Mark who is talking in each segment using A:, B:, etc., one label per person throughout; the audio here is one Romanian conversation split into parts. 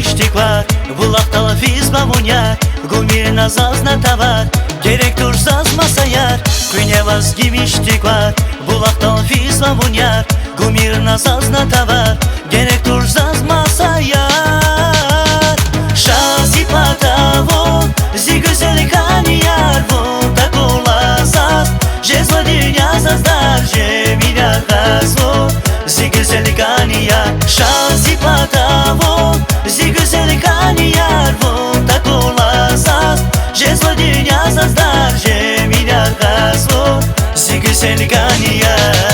A: gimishtiklar Bulaqtala fiz bavunyar Gumir nazaz na tavar Gerek turzazmasa yar Künevaz gimishtiklar Bulaqtala fiz bavunyar Gumir nazaz na tavar Gerek turzazmasa yar Şazi patavon Zi güzel kaniyar Von tak olazaz Že zlodinja zazdar Že milja hazvo Zi güzel kaniyar Şazi patavon Zi güzel kaniyar Von tak olazaz Že zlodinja zazdar Že milja hazvo Zi güzel kaniyar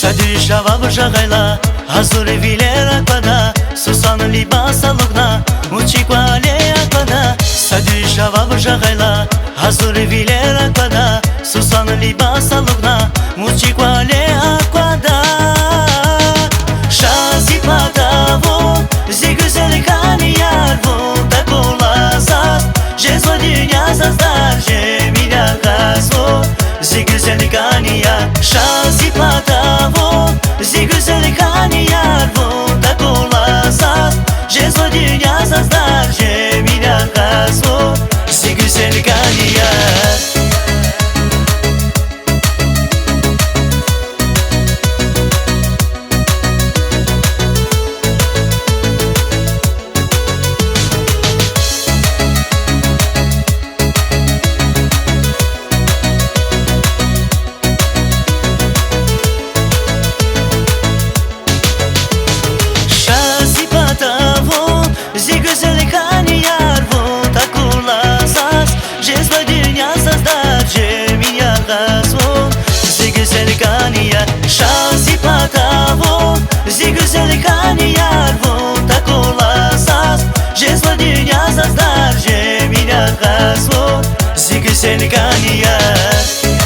A: Sadüşava bıжагайла, азури вилер аквада, сусан либаса лугна, мучиквале аквада. Sadüşava bıжагайла, азури вилер аквада, сусан либаса лугна, мучиквале аквада. Şazi patavon, zi güzel kaniyar, von tak olazaz, že zlodinja zazdar, že milja hazvo, zi güzel kaniyar. Şazi patavon, zi güzel kaniyar, von tak olazaz, že zlodinja zazdar, že milja hazvo, zi güzel kaniyar. Zi güzel kaniyar, von tak olazaz, že zlodinja zazdar, že milja hazvo, zi güzel kaniyar. Şazi patavon, zi güzel kaniyar, von tak olazaz, že zlodinja zazdar, že milja hazvo, zi güzel kaniyar.